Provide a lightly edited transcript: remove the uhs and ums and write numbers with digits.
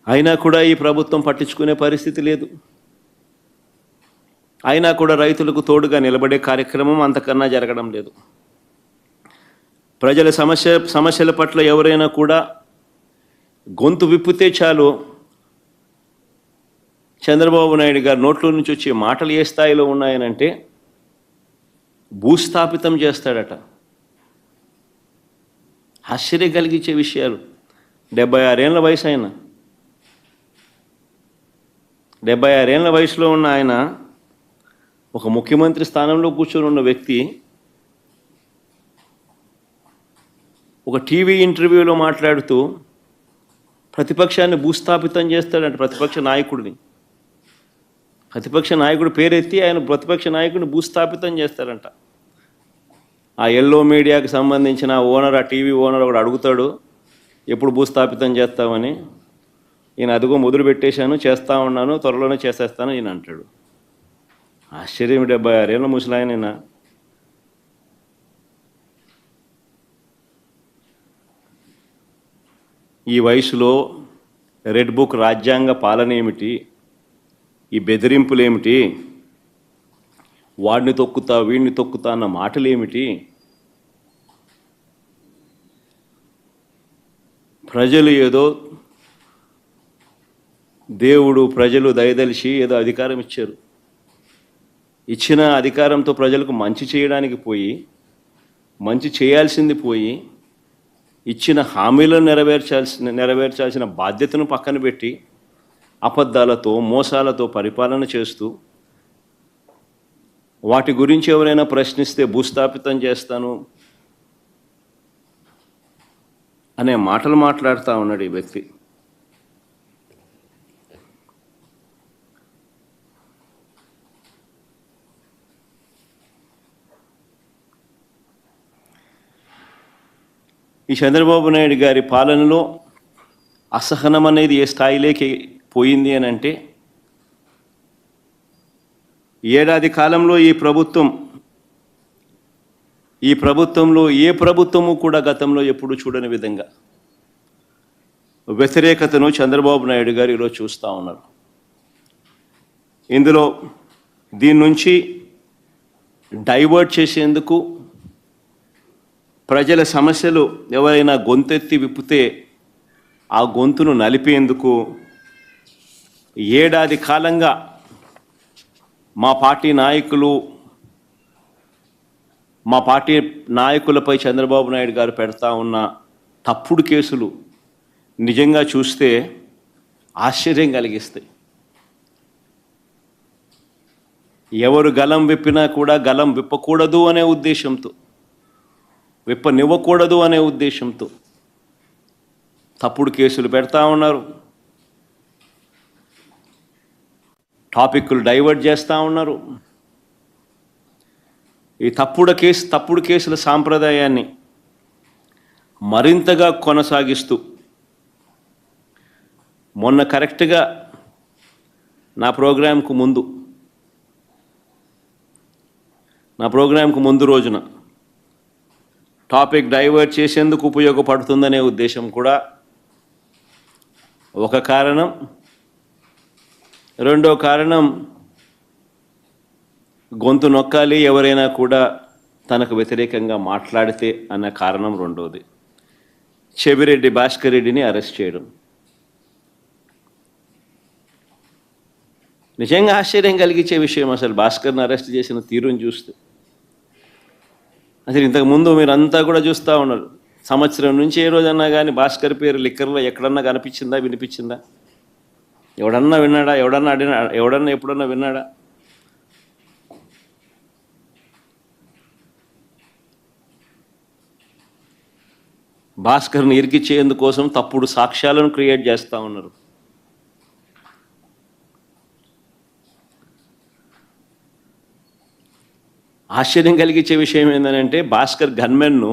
అయినా కూడా ఈ ప్రభుత్వం పట్టించుకునే పరిస్థితి లేదు. అయినా కూడా రైతులకు తోడుగా నిలబడే కార్యక్రమం అంతకన్నా జరగడం లేదు. ప్రజల సమస్యల పట్ల ఎవరైనా కూడా గొంతు విప్పితే చాలు చంద్రబాబు నాయుడు గారి నోట్లో నుంచి వచ్చే మాటలు ఏ స్థాయిలో ఉన్నాయనంటే భూస్థాపితం చేస్తాడట. ఆశ్చర్యం కలిగించే విషయాలు. 76 ఏళ్ల వయసు ఆయన, 76 ఏళ్ల వయసులో ఉన్న ఆయన ఒక ముఖ్యమంత్రి స్థానంలో కూర్చొని ఉన్న వ్యక్తి ఒక టీవీ ఇంటర్వ్యూలో మాట్లాడుతూ ప్రతిపక్షాన్ని భూస్థాపితం చేస్తాడంట. ప్రతిపక్ష నాయకుడు పేరెత్తి ఆయన ప్రతిపక్ష నాయకుడిని భూస్థాపితం చేస్తారంట. ఆ ఎల్లో మీడియాకి సంబంధించిన ఓనర్, ఆ టీవీ ఓనర్ ఒకడు అడుగుతాడు, ఎప్పుడు భూస్థాపితం చేస్తామని. ఈయన అదిగో మొదలు పెట్టేశాను, చేస్తూ ఉన్నాను, త్వరలోనే చేసేస్తాను ఈయన అంటాడు. ఆశ్చర్యం. 76 ఏళ్ళ ముసలాయన. ఈ వయసులో రెడ్ బుక్ రాజ్యాంగ పాలన ఏమిటి, ఈ బెదిరింపులేమిటి, వాడిని తొక్కుతా వీడిని తొక్కుతా అన్న మాటలేమిటి? ప్రజలు ఏదో దేవుడు ప్రజలు దయదలిచి ఏదో అధికారం ఇచ్చారు. ఇచ్చిన అధికారంతో ప్రజలకు మంచి చేయడానికి పోయి, మంచి చేయాల్సింది పోయి, ఇచ్చిన హామీలను నెరవేర్చాల్సిన బాధ్యతను పక్కన పెట్టి అబద్ధాలతో మోసాలతో పరిపాలన చేస్తూ వాటి గురించి ఎవరైనా ప్రశ్నిస్తే భూస్థాపితం చేస్తాను అనే మాటలు మాట్లాడుతూ ఉన్నాడు ఈ వ్యక్తి. ఈ చంద్రబాబు నాయుడు గారి పాలనలో అసహనం అనేది ఏ స్థాయిలోకి పోయింది అని అంటే, ఏడాది కాలంలో ఈ ప్రభుత్వంలో ఏ ప్రభుత్వము కూడా గతంలో ఎప్పుడు చూడని విధంగా వ్యతిరేకతను చంద్రబాబు నాయుడు గారు ఈరోజు చూస్తూ ఉన్నారు. ఇందులో దీని నుంచి డైవర్ట్ చేసేందుకు, ప్రజల సమస్యలు ఎవరైనా గొంతెత్తి విప్పితే ఆ గొంతును నలిపేందుకు ఏడాది కాలంగా మా పార్టీ నాయకులపై చంద్రబాబు నాయుడు గారు పెడతా ఉన్న తప్పుడు కేసులు నిజంగా చూస్తే ఆశ్చర్యం కలిగిస్తాయి. ఎవరు గలం విప్పినా కూడా గలం విప్పకూడదు అనే ఉద్దేశంతో, విప్పనివ్వకూడదు అనే ఉద్దేశంతో తప్పుడు కేసులు పెడతా ఉన్నారు. టాపిక్లు డైవర్ట్ చేస్తూ ఉన్నారు. ఈ తప్పుడు కేసుల సాంప్రదాయాన్ని మరింతగా కొనసాగిస్తూ మొన్న కరెక్ట్గా నా ప్రోగ్రాంకు ముందు రోజున టాపిక్ డైవర్ట్ చేసేందుకు ఉపయోగపడుతుందనే ఉద్దేశం కూడా ఒక కారణం. రెండో కారణం, గొంతు నొక్కాలి ఎవరైనా కూడా తనకు వ్యతిరేకంగా మాట్లాడితే అన్న కారణం రెండోది. చెవిరెడ్డి భాస్కర్ రెడ్డిని అరెస్ట్ చేయడం నిజంగా ఆశ్చర్యం కలిగించే విషయం. అసలు భాస్కర్ని అరెస్ట్ చేసిన తీరుని చూస్తే అసలు ఇంతకుముందు మీరంతా కూడా చూస్తూ ఉన్నారు. సంవత్సరం నుంచి ఏ రోజన్నా కానీ భాస్కర్ పేరు లిక్కర్లో ఎక్కడన్నా కనిపించిందా, వినిపించిందా? ఎవడన్నా విన్నాడా? ఎవడన్నా ఎప్పుడన్నా విన్నాడా? భాస్కర్ని ఇరికిచ్చేందుకోసం తప్పుడు సాక్ష్యాలను క్రియేట్ చేస్తూ ఉన్నారు. ఆశ్చర్యం కలిగించే విషయం ఏంటంటే భాస్కర్ గన్మెన్ను